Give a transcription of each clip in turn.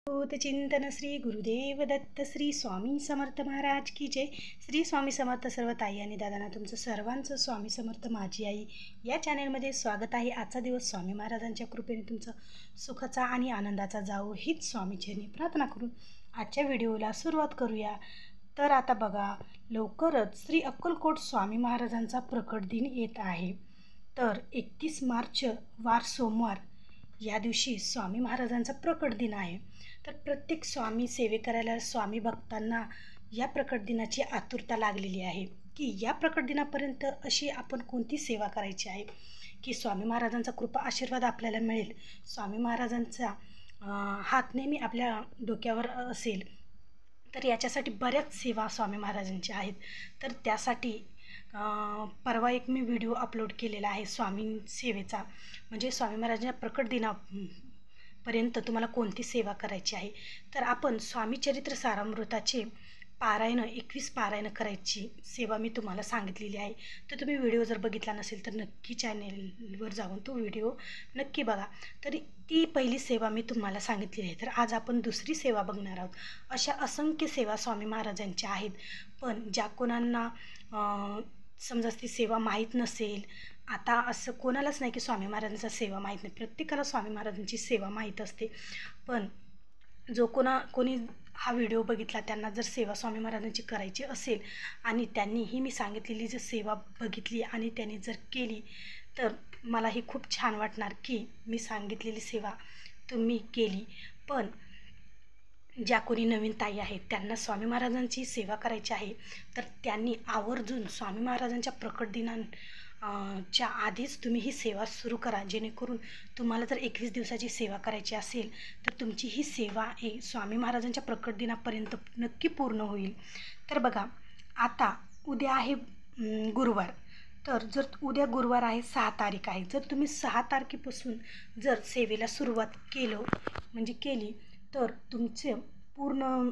चिंतन श्री गुरुदेव दत्त श्री स्वामी समर्थ महाराज की जय। श्री स्वामी समर्थ सर्व ताई आणि दादांना तुमचं सर्वांचं स्वामी समर्थ माझी आई या चॅनलमध्ये स्वागत आहे। आजचा दिवस स्वामी महाराजांच्या कृपेने तुमचा सुखाचा आणि आनंदाचा जावो हीच स्वामीचरणी प्रार्थना करून आजच्या व्हिडिओला सुरुवात करूया। तर आता बघा, लवकरच श्री अक्कलकोट स्वामी महाराजांचा प्रकट दिन येत आहे। तर 31 मार्च वार सोमवार या दिवशी स्वामी महाराजांचा प्रकट दिन आहे। तर प्रत्येक स्वामी सेवे करायला स्वामी भक्तांना या प्रकट दिनाची आतुरता लागलेली आहे की या प्रकट दिनापर्यंत अशी आपण कोणती सेवा करायची आहे की स्वामी महाराजांचा कृपा आशीर्वाद आपल्याला मिळेल, स्वामी महाराजांचा हात नेहमी आपल्या डोक्यावर असेल। तर याच्यासाठी बऱ्याच सेवा स्वामी महाराजांच्या आहेत। तर त्यासाठी परवा एक मी व्हिडिओ अपलोड केलेला आहे स्वामी सेवेचा, म्हणजे स्वामी महाराजांच्या प्रकट दिनापर्यंत तुम्हाला कोणती सेवा करायची आहे। तर आपण स्वामी चरित्र सारामृताचे पारायण 21 पारायण करायची सेवा मी तुम्हाला सांगितलेली आहे। तर तुम्ही व्हिडिओ जर बघितला नसेल तर नक्की चॅनेलवर जाऊन तो व्हिडिओ नक्की बघा। तर ती पहिली सेवा मी तुम्हाला सांगितलेली आहे। तर आज आपण दुसरी सेवा बघणार आहोत। अशा असंख्य सेवा स्वामी महाराजांच्या आहेत, पण ज्या कोणांना समजा ती सेवा माहीत नसेल, आता असं कोणालाच नाही की स्वामी महाराजांचा सेवा माहीत नाही, प्रत्येकाला स्वामी महाराजांची सेवा माहीत असते। पण जो कोणी हा व्हिडिओ बघितला त्यांना जर सेवा स्वामी महाराजांची करायची असेल आणि त्यांनीही मी सांगितलेली जर सेवा बघितली आणि त्यांनी जर केली तर मलाही खूप छान वाटणार की मी सांगितलेली सेवा तुम्ही केली। पण ज्या कोणी नवीन ताई आहेत त्यांना स्वामी महाराजांची सेवा करायची आहे, तर त्यांनी आवर्जून स्वामी महाराजांच्या प्रकट दिनांच्या आधीच तुम्ही ही सेवा सुरू करा, जेणेकरून तुम्हाला जर 21 दिवसाची सेवा करायची असेल तर तुमची ही सेवा स्वामी महाराजांच्या प्रकट दिनापर्यंत नक्की पूर्ण होईल। तर बघा, आता उद्या आहे गुरुवार, तर जर उद्या गुरुवार आहे 6 तारीख आहे, जर तुम्ही 6 तारखेपासून जर सेवेला सुरुवात केली तर तुमचे पूर्ण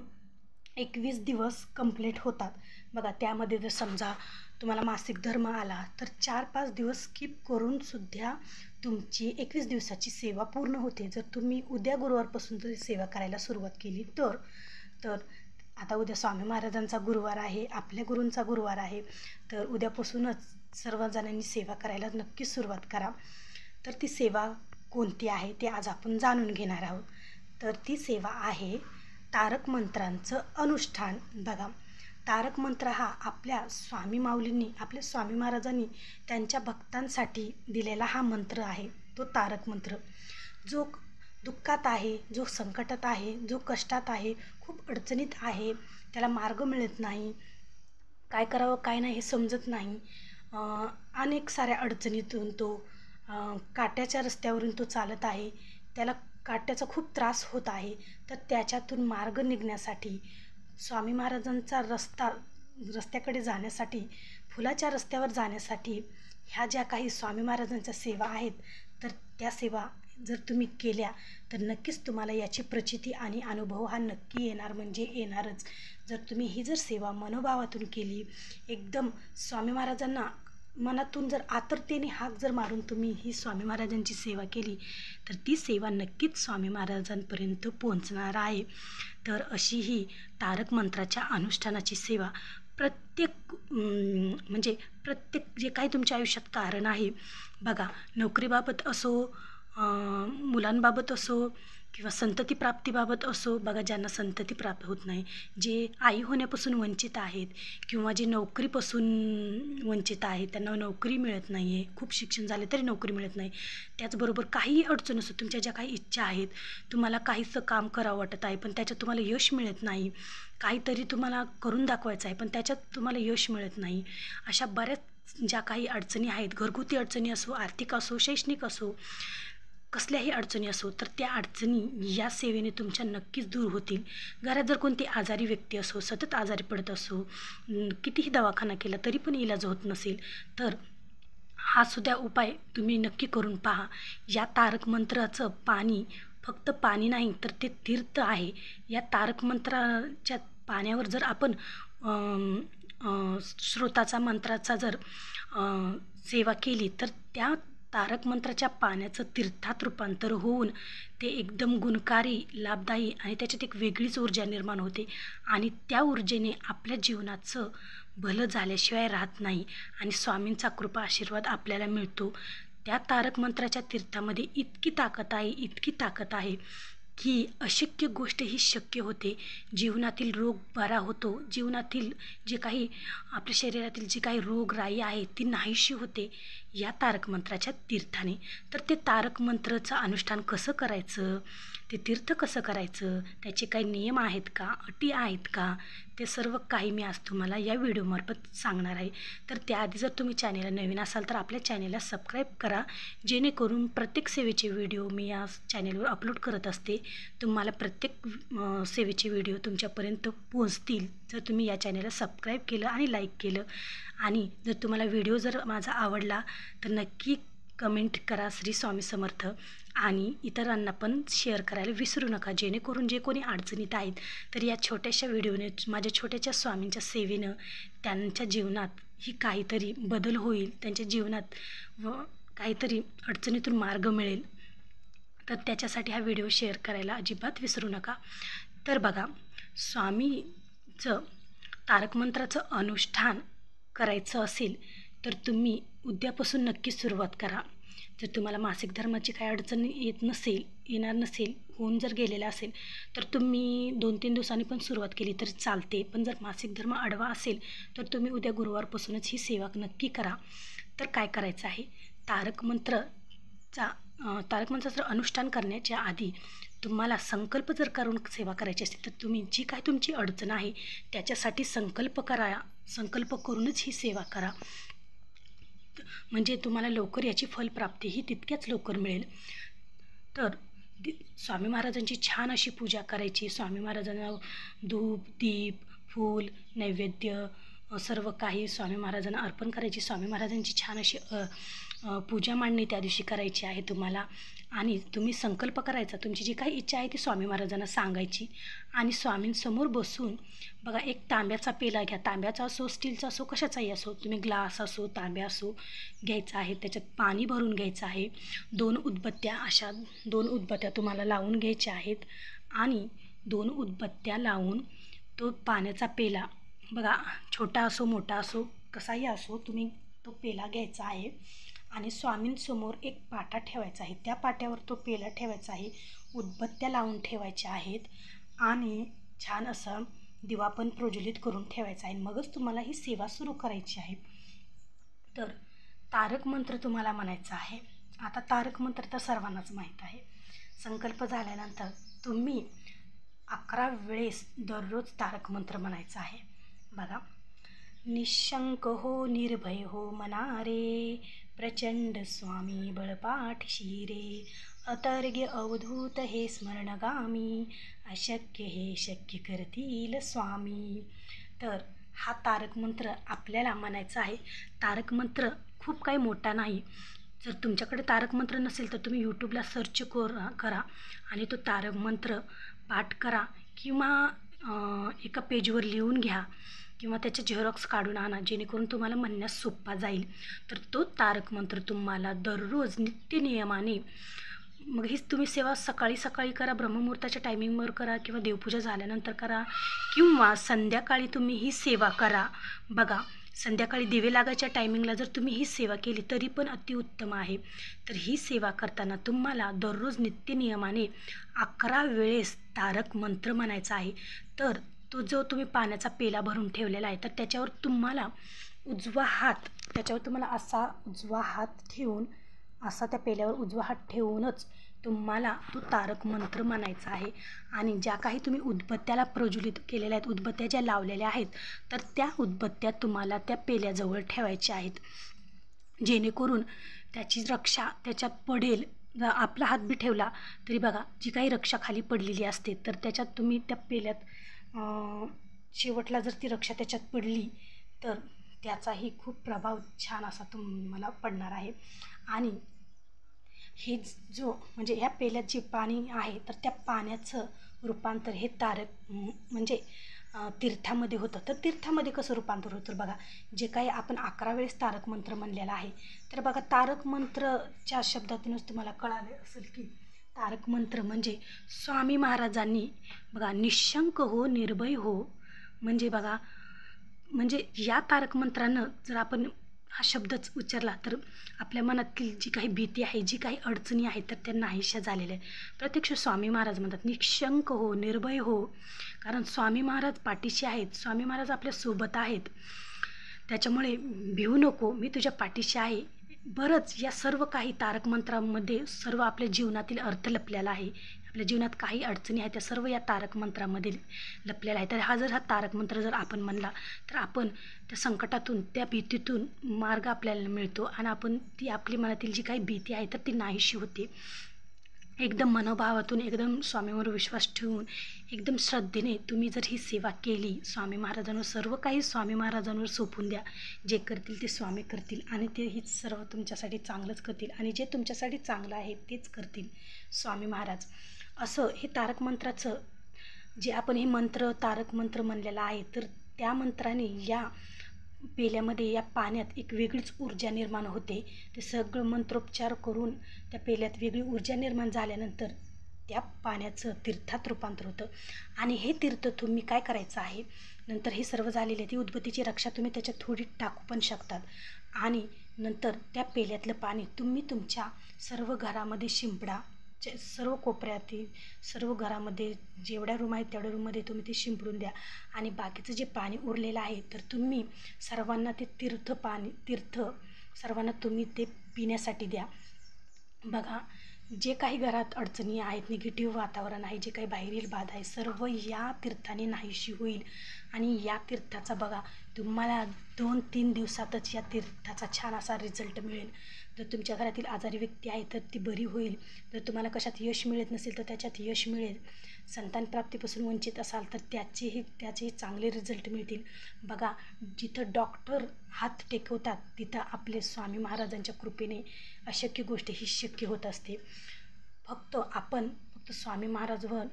21 दिवस कंप्लीट होतात। बघा, त्यामध्ये जर समजा तुम्हाला मासिक धर्म आला तर 4-5 दिवस स्किप करून सुद्धा तुमची 21 दिवसाची सेवा पूर्ण होते, जर तुम्ही उद्या गुरुवारपासून जर सेवा करायला सुरुवात केली तर आता उद्या स्वामी महाराजांचा गुरुवार आहे, आपल्या गुरूंचा गुरुवार आहे, तर उद्यापासूनच सर्वजणांनी सेवा करायला नक्की सुरुवात करा। तर ती सेवा कोणती आहे ते आज आपण जाणून घेणार आहोत। तर ती सेवा आहे तारक मंत्रांचं अनुष्ठान। बघा, तारक मंत्र हा आपल्या स्वामी माऊलींनी, आपल्या स्वामी महाराजांनी त्यांच्या भक्तांसाठी दिलेला हा मंत्र आहे, तो तारक मंत्र। जो दुःखात आहे, जो संकटात आहे, जो कष्टात आहे, खूप अडचणीत आहे, त्याला मार्ग मिळत नाही, काय करावं काय नाही हे समजत नाही, अनेक साऱ्या अडचणीतून तो काट्याच्या रस्त्यावरून तो चालत आहे, त्याला काट्याचा खूप त्रास होत आहे, तर त्याच्यातून मार्ग निघण्यासाठी स्वामी महाराजांचा रस्त्याकडे जाण्यासाठी, फुलाच्या रस्त्यावर जाण्यासाठी ह्या ज्या काही स्वामी महाराजांच्या सेवा आहेत, तर त्या सेवा जर तुम्ही केल्या तर नक्कीच तुम्हाला याची प्रचिती आणि अनुभव हा नक्की येणार, म्हणजे येणारच। जर तुम्ही ही जर सेवा मनोभावातून केली, एकदम स्वामी महाराजांना मनातून जर आतुरतेने हाक जर मारून तुम्ही ही स्वामी महाराजांची सेवा केली तर ती सेवा नक्कीच स्वामी महाराजांपर्यंत पोहोचणार आहे। तर अशी ही तारक मंत्राच्या अनुष्ठानाची सेवा प्रत्येक जे काही तुमच्या आयुष्यात कारण आहे, बघा, नोकरीबाबत असो, मुलांबाबत असो किंवा संतती प्राप्तीबाबत असो, बघा, ज्यांना संतती प्राप्त होत नाही, जे आई होण्यापासून वंचित आहेत किंवा जे नोकरीपासून वंचित आहेत, त्यांना नोकरी मिळत नाही आहे, खूप शिक्षण झाले तरी नोकरी मिळत नाही, त्याचबरोबर काही अडचण असो, तुमच्या ज्या काही इच्छा आहेत, तुम्हाला काहीच काम करावं वाटत आहे पण त्याच्यात तुम्हाला यश मिळत नाही, काहीतरी तुम्हाला करून दाखवायचं आहे पण त्याच्यात तुम्हाला यश मिळत नाही, अशा बऱ्याच ज्या काही अडचणी आहेत, घरगुती अडचणी असो, आर्थिक असो, शैक्षणिक असो, कसल्याही अडचणी असो, तर त्या अडचणी या सेवेने तुमच्या नक्कीच दूर होतील। घरात जर कोणती आजारी व्यक्ती असो, सतत आजारी पडत असो, कितीही दवाखाना केला तरी पण इलाज होत नसेल, तर हा सुद्धा उपाय तुम्ही नक्की करून पहा। या तारक मंत्राचं पाणी फक्त पाणी नाही तर ते तीर्थ आहे। या तारक मंत्राच्या पाण्यावर जर आपण श्रोताचा मंत्राचा जर सेवा केली तर त्या तारक मंत्राच्या पाण्याचं तीर्थात रूपांतर होऊन ते एकदम गुणकारी, लाभदायी आणि त्याच्यात एक वेगळीच ऊर्जा निर्माण होते आणि त्या ऊर्जेने आपल्या जीवनाचं भलं झाल्याशिवाय राहत नाही आणि स्वामींचा कृपा आशीर्वाद आपल्याला मिळतो. त्या तारक मंत्राच्या तीर्थामध्ये इतकी ताकद आहे की अशक्य गोष्ट ही शक्य होते. जीवनातील रोग बरा होतो. जीवनातील जे काही आपल्या शरीरातील जी काही रोगराई आहे ती नाहीशी होते या तारक मंत्राच्या तीर्थाने. तर ते तारक मंत्राचं अनुष्ठान कसं करायचं, ते तीर्थ कसं करायचं, त्याचे काही नियम आहेत का, अटी आहेत का, ते सर्व काही मी आज तुम्हाला या व्हिडिओमार्फत सांगणार आहे. तर त्याआधी जर तुम्ही चॅनेलला नवीन असाल तर आपल्या चॅनेलला सबस्क्राईब करा, जेणेकरून प्रत्येक सेवेचे व्हिडिओ मी या चॅनेलवर अपलोड करत असते. तुम्हाला प्रत्येक सेवेचे व्हिडिओ तुमच्यापर्यंत पोहोचतील जर तुम्ही या चॅनेलला सबस्क्राईब केलं आणि लाईक केलं. आणि जर तुम्हाला व्हिडिओ जर माझा आवडला तर नक्की कमेंट करा श्री स्वामी समर्थ आणि इतरांना पण शेअर करायला विसरू नका, जेणेकरून जे कोणी अडचणीत आहेत तर या छोट्याशा व्हिडिओने, माझ्या छोट्याशा स्वामींच्या सेवेनं त्यांच्या जीवनात ही काहीतरी बदल होईल, त्यांच्या जीवनात काहीतरी अडचणीतून मार्ग मिळेल. तर त्याच्यासाठी हा व्हिडिओ शेअर करायला अजिबात विसरू नका. तर बघा, स्वामीचं तारक मंत्राचं अनुष्ठान करायचं असेल तर तुम्ही उद्यापासून नक्की सुरुवात करा. जर तुम्हाला मासिक धर्माची काही अडचण येणार नसेल, होऊन जर गेलेला असेल तर तुम्ही 2-3 दिवसांनी पण सुरुवात केली तर चालते. पण जर मासिक धर्म आडवा असेल तर तुम्ही उद्या गुरुवारपासूनच ही सेवा नक्की करा. तर काय करायचं आहे, तारक मंत्राचं अनुष्ठान करण्याच्या आधी तुम्हाला संकल्प जर करून सेवा करायची असेल तर तुम्ही जी काय तुमची अडचण आहे त्याच्यासाठी संकल्प करूनच ही सेवा करा. म्हणजे तुम्हाला लवकर याची फलप्राप्ती ही तितक्याच लवकर मिळेल. तर स्वामी महाराजांची छान अशी पूजा करायची. स्वामी महाराजांना धूप, दीप, फूल, नैवेद्य सर्व काही स्वामी महाराजांना अर्पण करायची. स्वामी महाराजांची छान अशी पूजा मांडणी त्या दिवशी करायची आहे तुम्हाला. आणि तुम्ही संकल्प करायचा, तुमची जी काही इच्छा आहे ती स्वामी महाराजांना सांगायची आणि स्वामींसमोर बसून बघा, एक तांब्याचा पेला घ्या. तांब्याचा असो, स्टीलचा असो, कशाचाही असो, तुम्ही ग्लास असो, तांब्या असो घ्यायचा आहे. त्याच्यात पाणी भरून घ्यायचं आहे. 2 उदबत्त्या तुम्हाला लावून घ्यायच्या आहेत आणि 2 उदबत्त्या लावून तो पाण्याचा पेला बघा, छोटा असो मोठा असो कसाही असो, तुम्ही तो पेला घ्यायचा आहे आणि स्वामींसमोर एक पाटा ठेवायचा आहे. त्या पाट्यावर तो पेला ठेवायचा आहे. उदबत्त्या लावून ठेवायच्या आहेत आणि छान असा दिवा पण प्रज्वलित करून ठेवायचा आहे. मगच तुम्हाला ही सेवा सुरू करायची आहे. तर तारक मंत्र तुम्हाला म्हणायचा आहे. आता तारक मंत्र तर सर्वांनाच माहीत आहे. संकल्प झाल्यानंतर तुम्ही 11 वेळेस दररोज तारक मंत्र म्हणायचा आहे. बघा, निशंक हो, निर्भय हो मना रे, प्रचंड स्वामी बळपाठशी रे, अतर्ग्य अवधूत हे स्मरणगामी, अशक्य हे शक्य करतील स्वामी. तर हा तारक मंत्र आपल्याला म्हणायचा आहे. तारक मंत्र खूप काही मोठा नाही. जर तुमच्याकडे तारक मंत्र नसेल तर तुम्ही यूट्यूबला सर्च करा आणि तो तारक मंत्र पाठ करा किंवा एका पेजवर लिहून घ्या किंवा त्याचे झेरॉक्स काढून आणा, जेणेकरून तुम्हाला म्हणण्यास सोपा जाईल. तर तो तारक मंत्र तुम्हाला दररोज नित्य नियमाने, मग ही तुम्ही सेवा सकाळी करा, ब्रह्ममुहूर्ताच्या टायमिंगवर करा किंवा देवपूजा झाल्यानंतर करा किंवा संध्याकाळी तुम्ही ही सेवा करा. बघा, संध्याकाळी दिवे लागायच्या टायमिंगला जर तुम्ही ही सेवा केली तरी पण अतिउत्तम आहे. तर ही सेवा करताना तुम्हाला दररोज नित्य नियमाने 11 वेळेस तारक मंत्र म्हणायचा आहे. तर तो जो तुम्ही पाण्याचा पेला भरून ठेवलेला आहे तर त्याच्यावर तुम्हाला असा उजवा हात ठेवून, असा त्या पेल्यावर उजवा हात ठेवूनच तुम्हाला तो तारक मंत्र म्हणायचा आहे. आणि ज्या काही तुम्ही उदबत्त्याला प्रज्वलित केलेल्या आहेत, उदबत्त्या ज्या लावलेल्या आहेत तर त्या उदबत्त्या तुम्हाला त्या पेल्याजवळ ठेवायच्या आहेत, जेणेकरून त्याची रक्षा त्याच्यात पडेल. जर आपला हात बी ठेवला तरी बघा, जी काही रक्षा खाली पडलेली असते तर त्याच्यात तुम्ही त्या पेल्यात शेवटला जर ती रक्षा त्याच्यात पडली तर त्याचाही खूप प्रभाव छान असा तुम्हाला पडणार आहे. आणि हे म्हणजे ह्या पेल्यात जे पाणी आहे तर त्या पाण्याचं रूपांतर हे तारक म्हणजे तीर्थामध्ये होतं. तर तीर्थामध्ये कसं रूपांतर होतं बघा, जे काही आपण 11 वेळेस तारक मंत्र म्हणलेला आहे, तर बघा तारक मंत्रच्या शब्दातूनच तुम्हाला कळाले असेल की तारक मंत्र म्हणजे स्वामी महाराजांनी बघा निशंक हो निर्भय हो, म्हणजे बघा म्हणजे या तारक मंत्रानं जर आपण हा शब्दच उच्चारला तर आपल्या मनातील जी काही भीती आहे, जी काही अडचणी आहेत, तर त्या नाहीशा झालेल्या आहेत. प्रत्यक्ष स्वामी महाराज म्हणतात निशंक हो निर्भय हो, कारण स्वामी महाराज पाठीशी आहेत, स्वामी महाराज आपल्या सोबत आहेत. त्याच्यामुळे भिवू नको, मी तुझ्या पाठीशी आहे. बरंच या सर्व काही तारक मंत्रामध्ये सर्व आपल्या जीवनातील अर्थ लपलेला आहे. आपल्या जीवनात काही अडचणी आहेत त्या सर्व या तारक मंत्रामध्ये लपलेला आहे. तर हा तारक मंत्र जर आपण म्हणला तर आपण त्या संकटातून, त्या भीतीतून मार्ग आपल्याला मिळतो आणि आपण ती आपली मनातील जी काही भीती आहे तर ती नाहीशी होते. एकदम मनोभावातून, एकदम स्वामीवर विश्वास ठेवून, एकदम श्रद्धेने तुम्ही जर ही सेवा केली, स्वामी महाराजांवर सर्व काही स्वामी महाराजांवर सोपून द्या. जे करतील ते स्वामी करतील आणि ते ही सर्व तुमच्यासाठी चांगलंच करतील आणि जे तुमच्यासाठी चांगलं आहे तेच करतील स्वामी महाराज. असं हे तारक मंत्राचं जे आपण हे मंत्र तारक मंत्र म्हणलेला आहे, तर त्या मंत्राने या पेल्यामध्ये, या पाण्यात एक वेगळीच ऊर्जा निर्माण होते. ते सगळं मंत्रोपचार करून त्या पेल्यात वेगळी ऊर्जा निर्माण झाल्यानंतर त्या पाण्याचं तीर्थात रूपांतर होतं. आणि हे तीर्थ तुम्ही काय करायचं आहे, नंतर हे सर्व झालेले ती उदबत्तीची रक्षा तुम्ही त्याच्यात थोडी टाकू पण शकतात आणि नंतर त्या पेल्यातलं पाणी तुम्ही तुमच्या सर्व घरामध्ये शिंपडा. सर्व कोपऱ्यातील सर्व घरामध्ये जेवढ्या रूम आहेत तेवढ्या रूममध्ये तुम्ही ते शिंपडून द्या आणि बाकीचं जे पाणी उरलेलं आहे तर तुम्ही सर्वांना ते तीर्थ सर्वांना तुम्ही ते पिण्यासाठी द्या. बघा, जे काही घरात अडचणी आहेत, निगेटिव्ह वातावरण आहे, जे काही बाहेरील बाधा आहे, सर्व या तीर्थाने नाहीशी होईल आणि या तीर्थाचा बघा तुम्हाला 2-3 दिवसातच या तीर्थाचा छान असा रिझल्ट मिळेल. जर तुमच्या घरातील आजारी व्यक्ती आहे तर ती बरी होईल. जर तुम्हाला कशात यश मिळत नसेल तर त्याच्यात यश मिळेल. संतानप्राप्तीपासून वंचित असाल तर त्याचेही चांगले रिझल्ट मिळतील. बघा, जिथं डॉक्टर हात टेकवतात तिथं आपले स्वामी महाराजांच्या कृपेने अशक्य गोष्ट ही शक्य होत असते. फक्त स्वामी महाराजांवर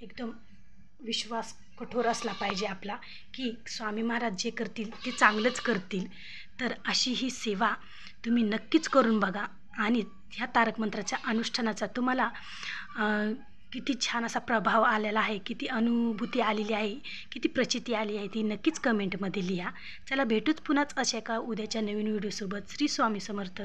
एकदम विश्वास कठोर असला पाहिजे आपला, की स्वामी महाराज जे करतील ते चांगलंच करतील. तर अशी ही सेवा तुम्ही नक्कीच करून बघा आणि ह्या तारक मंत्राच्या अनुष्ठानाचा तुम्हाला किती छान असा प्रभाव आलेला आहे, किती अनुभूती आलेली आहे, किती प्रचिती आली आहे ती नक्कीच कमेंटमध्ये लिहा. चला भेटूच पुन्हाच अशा एका उद्याच्या नवीन व्हिडिओसोबत. श्री स्वामी समर्थ.